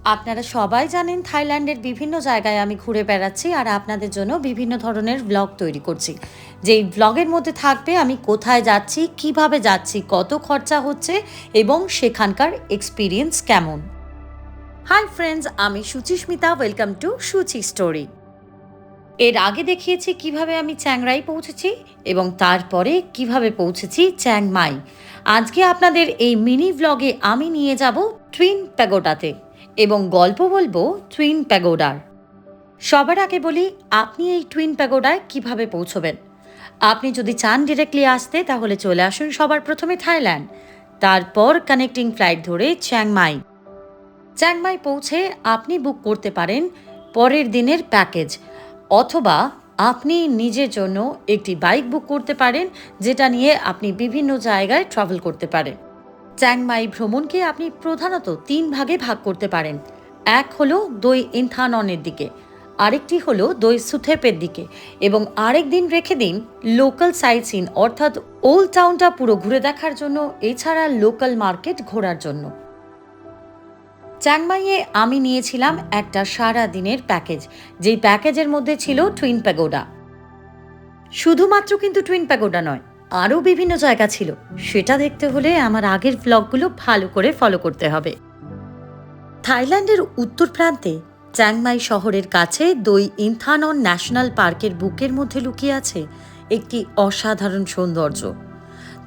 আপনারা সবাই জানেন থাইল্যান্ডের বিভিন্ন জায়গায় আমি ঘুরে বেড়াচ্ছি আর আপনাদের জন্য বিভিন্ন ধরনের ব্লগ তৈরি করছি। যেই ব্লগের মধ্যে থাকবে আমি কোথায় যাচ্ছি, কিভাবে যাচ্ছি, কত খরচা হচ্ছে এবং সেখানকার এক্সপিরিয়েন্স কেমন। হাই ফ্রেন্ডস, আমি Suchismita, welcome to Suchi story. এর আগে দেখিয়েছি কিভাবে আমি চ্যাংরাই পৌঁছেছি এবং তারপরে কিভাবে পৌঁছেছি চ্যাংমাই। আজকে আপনাদের এই মিনি ব্লগে আমি নিয়ে যাব টুইন প্যাগোডাতে এবং গল্প বলবো টুইন প্যাগোডার। সবার আগে বলি, আপনি এই টুইন প্যাগোডায় কিভাবে পৌঁছবেন। আপনি যদি চান ডিরেক্টলি আসতে, তাহলে চলে আসুন সবার প্রথমে থাইল্যান্ড, তারপর কানেক্টিং ফ্লাইট ধরে চ্যাংমাই। চ্যাংমাই পৌঁছে আপনি বুক করতে পারেন পরের দিনের প্যাকেজ, অথবা আপনি নিজের জন্য একটি বাইক বুক করতে পারেন, যেটা নিয়ে আপনি বিভিন্ন জায়গায় ট্রাভেল করতে পারেন। চ্যাংমাই ভ্রমণকে আপনি প্রধানত 3 ভাগে ভাগ করতে পারেন। এক হলো দই ইনথাননের দিকে, আরেকটি হলো দই সুথেপের দিকে এবং আরেক দিন রেখে দিন লোকাল সাইট সিন অর্থাৎ ওল্ড টাউনটা পুরো ঘুরে দেখার জন্য, এছাড়া লোকাল মার্কেট ঘোরার জন্য। চ্যাংমাইয়ে আমি নিয়েছিলাম একটা সারা দিনের প্যাকেজ, যেই প্যাকেজের মধ্যে ছিল টুইন প্যাগোডা। শুধুমাত্র কিন্তু টুইন প্যাগোডা নয়, আরও বিভিন্ন জায়গা ছিল। সেটা দেখতে হলে আমার আগের ব্লগগুলো ভালো করে ফলো করতে হবে। থাইল্যান্ডের উত্তর প্রান্তে চ্যাংমাই শহরের কাছে দই ইনথানন ন্যাশনাল পার্কের বুকের মধ্যে লুকিয়ে আছে একটি অসাধারণ সৌন্দর্য।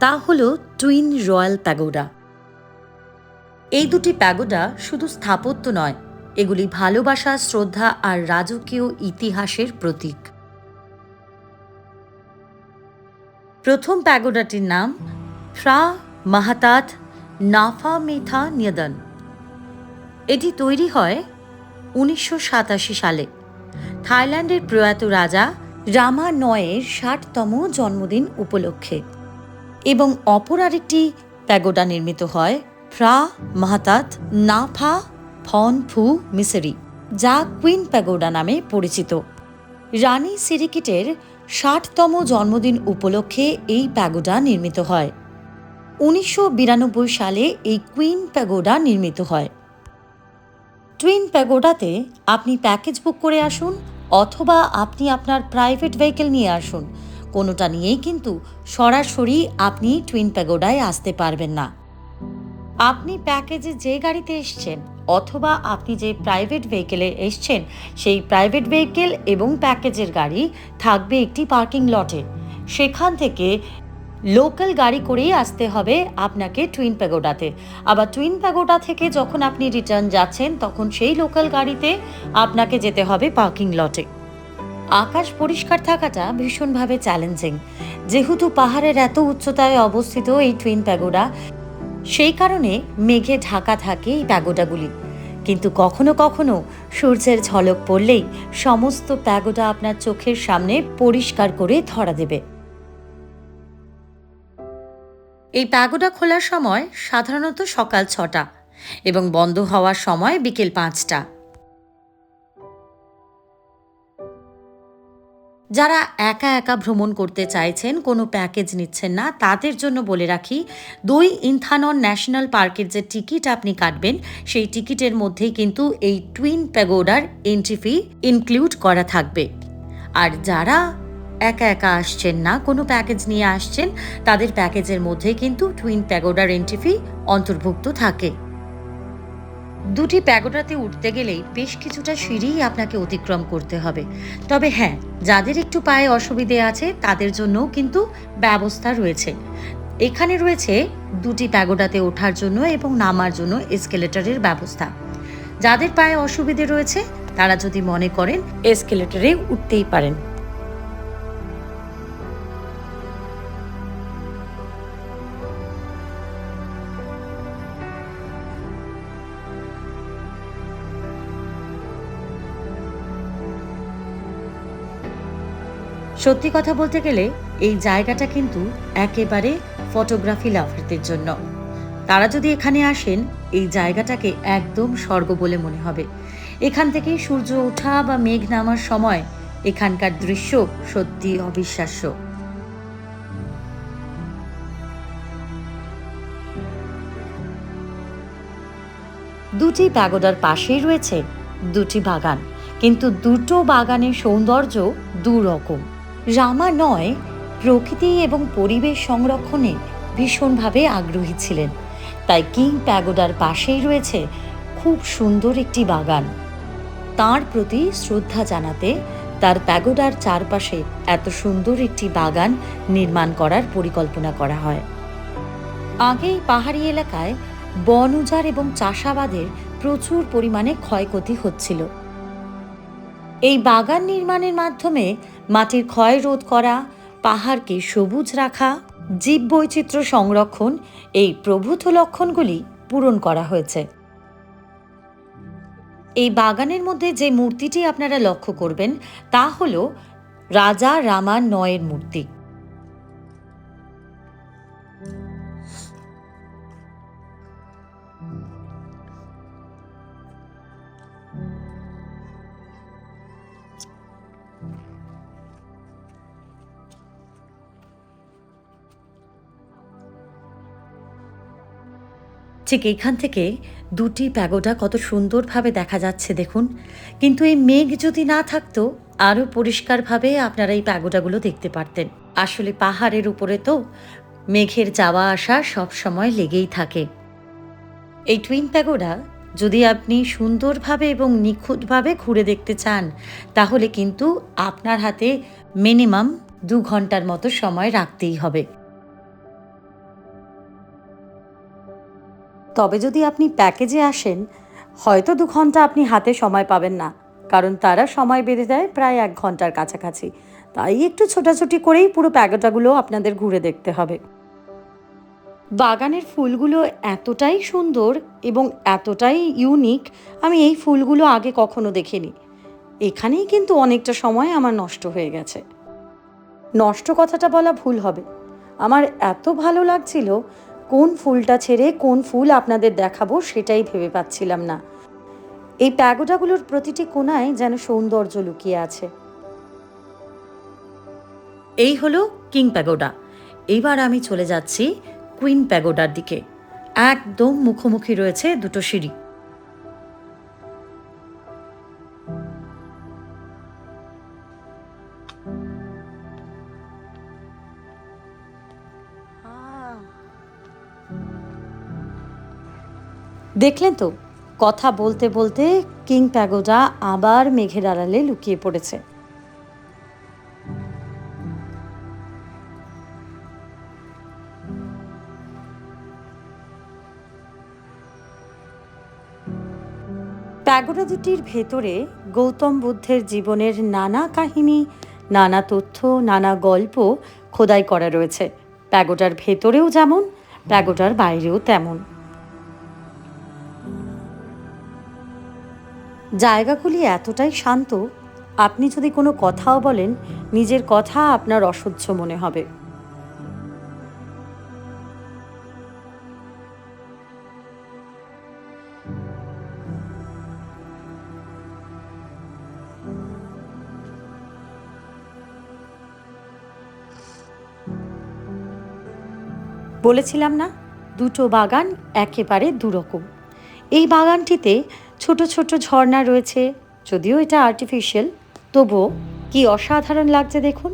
তা হলো টুইন রয়্যাল প্যাগোডা। এই দুটি প্যাগোডা শুধু স্থাপত্য নয়, এগুলি ভালোবাসা, শ্রদ্ধা আর রাজকীয় ইতিহাসের প্রতীক। প্রথম প্যাগোডাটির নাম ফ্রা মাহাতাত নাফা মেথা নিয়দন। এটি তৈরি হয় 1987 সালে থাইল্যান্ডের প্রয়াত রাজা রামা নয়ের 60তম জন্মদিন উপলক্ষে, এবং অপর আরেকটি প্যাগোডা নির্মিত হয় ফ্রা মাহাতাত নাফা ফন ফু মিসরি, যা কুইন প্যাগোডা নামে পরিচিত। রানী সিরিকিটের 60তম জন্মদিন উপলক্ষে এই প্যাগোডা নির্মিত হয়। 1992 সালে এই কুইন প্যাগোডা নির্মিত হয়। টুইন প্যাগোডাতে আপনি প্যাকেজ বুক করে আসুন, অথবা আপনি আপনার প্রাইভেট ভেহিকেল নিয়ে আসুন। কোনোটা নিয়েই কিন্তু সরাসরি আপনি টুইন প্যাগোডায় আসতে পারবেন না। আপনি প্যাকেজে যে গাড়িতে এসছেন, অথবা আপনি যে প্রাইভেট ভেহিকেলে এসছেন, সেই প্রাইভেট ভেহিকেল এবং প্যাকেজের গাড়ি থাকবে একটি পার্কিং লটে। সেখান থেকে লোকাল গাড়ি করেই আসতে হবে আপনাকে টুইন প্যাগোডাতে। আবার টুইন প্যাগোডা থেকে যখন আপনি রিটার্ন যাচ্ছেন, তখন সেই লোকাল গাড়িতে আপনাকে যেতে হবে পার্কিং লটে। আকাশ পরিষ্কার থাকাটা ভীষণভাবে চ্যালেঞ্জিং, যেহেতু পাহাড়ের এত উচ্চতায় অবস্থিত এই টুইন প্যাগোডা, সেই কারণে মেঘে ঢাকা থাকে এই প্যাগোডাগুলি। কিন্তু কখনো কখনো সূর্যের ঝলক পড়লেই সমস্ত প্যাগোডা আপনার চোখের সামনে পরিষ্কার করে ধরা দেবে। এই প্যাগোডা খোলার সময় সাধারণত সকাল 6টা এবং বন্ধ হওয়ার সময় বিকেল 5টা। যারা একা একা ভ্রমণ করতে চাইছেন, কোনো প্যাকেজ নিচ্ছেন না, তাদের জন্য বলে রাখি, দই ইনথানন ন্যাশনাল পার্কের যে টিকিট আপনি কাটবেন, সেই টিকিটের মধ্যেই কিন্তু এই টুইন প্যাগোডার এন্ট্রি ফি ইনক্লুড করা থাকবে। আর যারা একা একা আসছেন না, কোনো প্যাকেজ নিয়ে আসছেন, তাদের প্যাকেজের মধ্যে কিন্তু টুইন প্যাগোডার এন্ট্রি ফি অন্তর্ভুক্ত থাকে। দুটি প্যাগোডাতে উঠতে গেলেই বেশ কিছুটা সিঁড়ি আপনাকে অতিক্রম করতে হবে। তবে হ্যাঁ, যাদের একটু পায়ে অসুবিধে আছে তাদের জন্যও কিন্তু ব্যবস্থা রয়েছে। এখানে রয়েছে দুটি প্যাগোডাতে ওঠার জন্য এবং নামার জন্য এসকেলেটরের ব্যবস্থা। যাদের পায়ে অসুবিধে রয়েছে তারা যদি মনে করেন, এসকেলেটরে উঠতেই পারেন। সত্যি কথা বলতে গেলে এই জায়গাটা কিন্তু একেবারে ফটোগ্রাফি লাভারদের জন্য। তারা যদি এখানে আসেন, এই জায়গাটাকে একদম স্বর্গ বলে মনে হবে। এখান থেকে সূর্য ওঠা বা মেঘ নামার সময় এখানকার দৃশ্য সত্যি অবিশ্বাস্য। দুটি প্যাগোডার পাশেই রয়েছে দুটি বাগান, কিন্তু দুটো বাগানের সৌন্দর্য দুরকম। রামানয় প্রকৃতি এবং পরিবেশ সংরক্ষণে ভীষণভাবে আগ্রহী ছিলেন, তাই কিং প্যাগোডার পাশেই রয়েছে খুব সুন্দর একটি বাগান। তাঁর প্রতি শ্রদ্ধা জানাতে তার প্যাগোডার চারপাশে এত সুন্দর একটি বাগান নির্মাণ করার পরিকল্পনা করা হয়। আগেই পাহাড়ি এলাকায় বন উজাড় এবং চাষাবাদের প্রচুর পরিমাণে ক্ষয়ক্ষতি হচ্ছিল। এই বাগান নির্মাণের মাধ্যমে মাটির ক্ষয় রোধ করা, পাহাড়কে সবুজ রাখা, জীববৈচিত্র্য সংরক্ষণ, এই প্রভূত লক্ষণগুলি পূরণ করা হয়েছে। এই বাগানের মধ্যে যে মূর্তিটি আপনারা লক্ষ্য করবেন তা হল রাজা রামানয়ের মূর্তি। ঠিক এইখান থেকে দুটি প্যাগোডা কত সুন্দরভাবে দেখা যাচ্ছে দেখুন। কিন্তু এই মেঘ যদি না থাকতো আরও পরিষ্কারভাবে আপনারা এই প্যাগোডাগুলো দেখতে পারতেন। আসলে পাহাড়ের উপরে তো মেঘের যাওয়া আসা সব সময় লেগেই থাকে। এই টুইন প্যাগোডা যদি আপনি সুন্দরভাবে এবং নিখুঁতভাবে ঘুরে দেখতে চান তাহলে কিন্তু আপনার হাতে মিনিমাম 2 ঘন্টার মতো সময় রাখতেই হবে। তবে যদি আপনি প্যাকেজে আসেন হয়তো 2 ঘন্টা আপনি হাতে সময় পাবেন না, কারণ তারা সময় বেঁধে দেয় প্রায় 1 ঘন্টার কাছাকাছি। তাই একটু ছোটাছুটি করেই পুরো প্যাগোডাগুলো আপনাদের ঘুরে দেখতে হবে। বাগানের ফুলগুলো এতটাই সুন্দর এবং এতটাই ইউনিক, আমি এই ফুলগুলো আগে কখনো দেখিনি। এখানেই কিন্তু অনেকটা সময় আমার নষ্ট হয়ে গেছে। নষ্ট কথাটা বলা ভুল হবে, আমার এত ভালো লাগছিল কোন ফুলটা ছেড়ে কোন ফুল আপনাদের দেখাবো সেটাই ভেবে পাচ্ছিলাম না। এই প্যাগোডাগুলোর প্রতিটি কোণায় যেন সৌন্দর্য লুকিয়ে আছে। এই হলো কিং প্যাগোডা। এইবার আমি চলে যাচ্ছি কুইন প্যাগোডার দিকে। একদম মুখোমুখি রয়েছে দুটো সিঁড়ি। দেখলেন তো, কথা বলতে বলতে কিং প্যাগোডা আবার মেঘের আড়ালে লুকিয়ে পড়েছে। প্যাগোডা দুটির ভেতরে গৌতম বুদ্ধের জীবনের নানা কাহিনী, নানা তথ্য, নানা গল্প খোদাই করা রয়েছে। প্যাগোডার ভেতরেও যেমন, প্যাগোডার বাইরেও তেমন। জায়গাগুলি এতটাই শান্ত, আপনি যদি কোনো কথাও বলেন নিজের কথা আপনার অসহ্য মনে হবে। বলেছিলাম না, দুটো বাগান একেবারে দুরকম। এই বাগানটিতে ছোট ছোট ঝর্ণা রয়েছে, যদিও এটা আর্টিফিশিয়াল, তবুও কি অসাধারণ লাগছে দেখুন।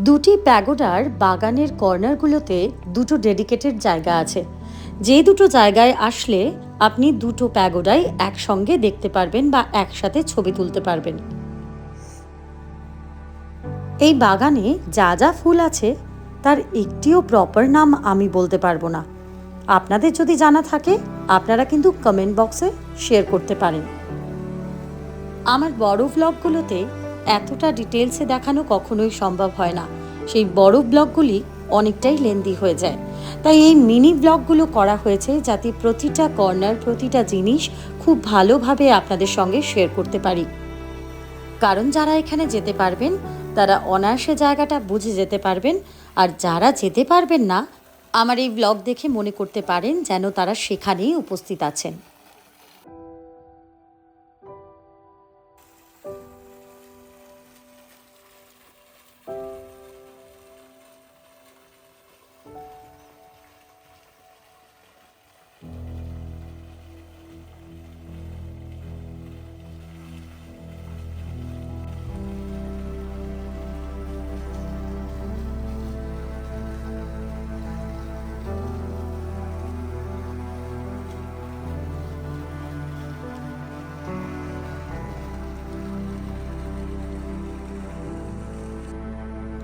দুটি প্যাগোডার বাগানের কর্নারগুলোতে দুটো ডেডিকেটেড জায়গা আছে, যে দুটো জায়গায় আসলে আপনি দুটো প্যাগোডাই একসঙ্গে দেখতে পারবেন বা একসাথে ছবি তুলতে পারবেন। এই বাগানে যা যা ফুল আছে তার একটিও প্রপার নাম আমি বলতে পারবো না। আপনাদের যদি জানা থাকে আপনারা কিন্তু কমেন্ট বক্সে শেয়ার করতে পারেন। আমার বড় ব্লগগুলোতে এতটা ডিটেলসে দেখানো কখনোই সম্ভব হয় না, সেই বড় ব্লগগুলি অনেকটাই লেন্দি হয়ে যায়। তাই এই মিনি ব্লগগুলো করা হয়েছে যাতে প্রতিটা কর্নার, প্রতিটা জিনিস খুব ভালোভাবে আপনাদের সঙ্গে শেয়ার করতে পারি। কারণ যারা এখানে যেতে পারবেন তারা অনায়াসে জায়গাটা বুঝে যেতে পারবেন, আর যারা যেতে পারবেন না আমার এই ব্লগ দেখে মনে করতে পারেন যেন তারা সেখানেই উপস্থিত আছেন।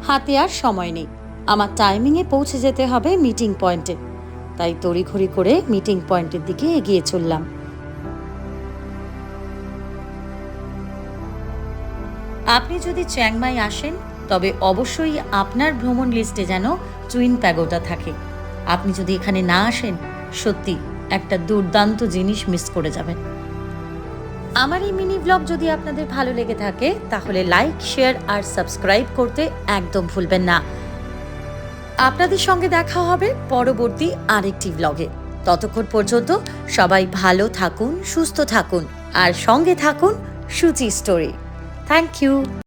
হাতে আর সময় নেই, আমার টাইমিংয়ে পৌঁছে যেতে হবে মিটিং পয়েন্টে। তাই তড়িঘড়ি করে মিটিং পয়েন্টের দিকে এগিয়ে চললাম। আপনি যদি চিয়াংমাই আসেন তবে অবশ্যই আপনার ভ্রমণ লিস্টে যেন টুইন প্যাগোডা থাকে। আপনি যদি এখানে না আসেন, সত্যি একটা দুর্দান্ত জিনিস মিস করে যাবেন। আমার এই মিনি ব্লগ যদি আপনাদের ভালো লেগে থাকে তাহলে লাইক, শেয়ার আর সাবস্ক্রাইব করতে একদম ভুলবেন না। আপনাদের সঙ্গে দেখা হবে পরবর্তী আরেকটি ব্লগে। ততক্ষণ পর্যন্ত সবাই ভালো থাকুন, সুস্থ থাকুন আর সঙ্গে থাকুন সুচি স্টোরি। Thank you.